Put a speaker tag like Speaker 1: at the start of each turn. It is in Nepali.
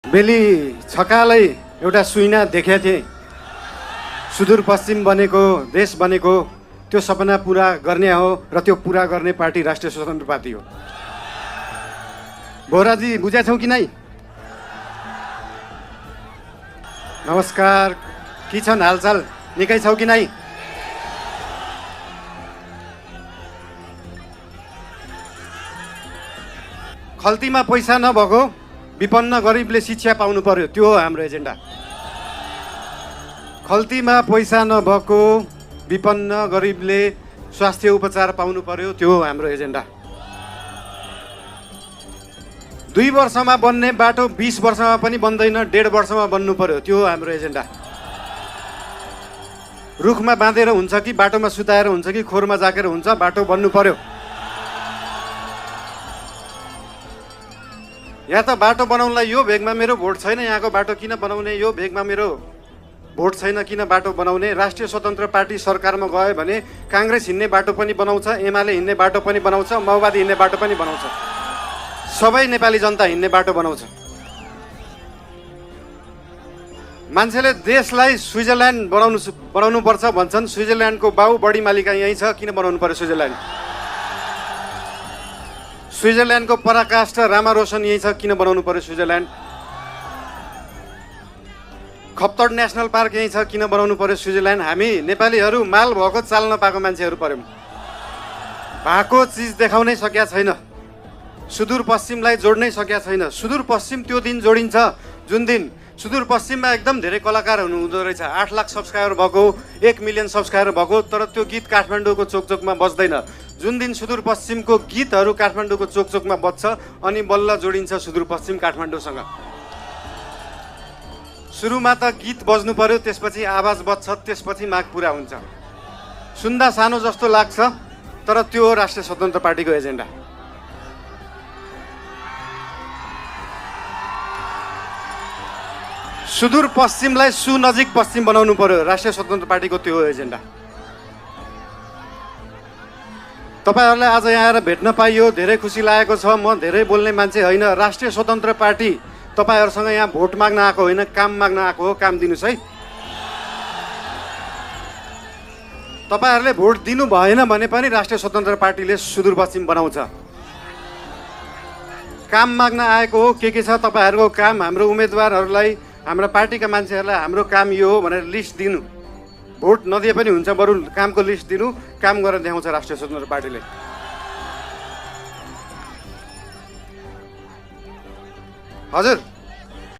Speaker 1: बेली छकालै एउटा सुइना देखेको थिएँ। सुदूरपश्चिम बनेको देश बनेको त्यो सपना पुरा गर्ने हो र त्यो पुरा गर्ने पार्टी राष्ट्रिय स्वतन्त्र पार्टी हो। बोराजी बुझेछौ कि नै? नमस्कार, के छन् हालचाल? निकै छौ कि नै? खल्तीमा पैसा नभएको विपन्न गरिबले शिक्षा पाउनु पर्यो, त्यो हो हाम्रो एजेन्डा। खल्तीमा पैसा नभएको विपन्न गरिबले स्वास्थ्य उपचार पाउनु पर्यो, त्यो हो हाम्रो एजेन्डा। 2 वर्षमा बन्ने बाटो 20 वर्षमा पनि बन्दैन, 1.5 वर्षमा बन्नु पर्यो, त्यो हो हाम्रो एजेन्डा। रुखमा बाँधेर हुन्छ कि बाटोमा सुताएर हुन्छ कि खोरमा जाकेर हुन्छ, बाटो बन्नु पर्यो। या त बाटो बनाउनलाई यो भेगमा मेरो भोट छैन, यहाँको बाटो किन बनाउने, यो भेगमा मेरो भोट छैन किन बाटो बनाउने। राष्ट्रिय स्वतन्त्र पार्टी सरकारमा गयो भने काङ्ग्रेस हिँड्ने बाटो पनि बनाउँछ, एमाले हिँड्ने बाटो पनि बनाउँछ, माओवादी हिँड्ने बाटो पनि बनाउँछ, सबै नेपाली जनता हिँड्ने बाटो बनाउँछ। मान्छेले देशलाई स्विजरल्यान्ड बनाउनु पर्छ भन्छन्। स्विजरल्यान्डको बाउ बढी मालिका यहीँ छ, किन बनाउनु पर्यो स्विजरल्यान्ड? स्विजरल्यान्डको पराकाष्ठ रामारोसन यहीँ छ, किन बनाउनु पर्यो स्विजरल्यान्ड? खप्तड नेसनल पार्क यहीँ छ, किन बनाउनु पर्यो स्विजरल्यान्ड? हामी नेपालीहरू माल भएको चाल नपाएको मान्छेहरू पर्यौँ। भएको चिज देखाउनै सकेका छैन, सुदूरपश्चिमलाई जोड्नै सकेका छैन। सुदूरपश्चिम त्यो दिन जोडिन्छ जुन दिन सुदूरपश्चिममा एकदम धेरै कलाकार हुँदो रहेछ। 8 लाख सब्सक्राइबर भएको, 1 मिलियन सब्सक्राइबर भएको, तर त्यो गीत काठमाडौँको चोकचोकमा बज्दैन। जुन दिन सुदूरपश्चिमको गीतहरू काठमाडौँको चोकचोकमा बज्छ अनि बल्ल जोडिन्छ सुदूरपश्चिम काठमाडौँसँग। सुरुमा त गीत बज्नु पर्यो, त्यसपछि आवाज बज्छ, त्यसपछि माग पुरा हुन्छ। सुन्दा सानो जस्तो लाग्छ, तर त्यो हो राष्ट्रिय स्वतन्त्र पार्टीको एजेन्डा। सुदूरपश्चिमलाई सुनजिक पश्चिम बनाउनु पर्यो, राष्ट्रिय स्वतन्त्र पार्टीको त्यो हो एजेन्डा। तपाईहरुलाई आज यहाँ आएर भेट्न पाइयो, धेरै खुसी लागेको छ। म धेरै बोल्ने मान्छे होइन। राष्ट्रिय स्वतन्त्र पार्टी तपाईहरुसँग यहाँ भोट माग्न आएको होइन, काम माग्न आएको हो। काम दिनुस् है। तपाईहरुले भोट दिनु भएन भने पनि राष्ट्रिय स्वतन्त्र पार्टीले सुदूरपश्चिम बनाउँछ। काम माग्न आएको हो। के छ तपाईहरुको काम? हाम्रो उम्मेदवारहरूलाई, हाम्रो पार्टीका मान्छेहरूलाई हाम्रो काम यो हो भनेर लिस्ट दिनु। भोट नदिए पनि हुन्छ, बरु कामको लिस्ट दिनु, काम गरेर देखाउँछ राष्ट्रिय स्वतन्त्र पार्टीले। हजुर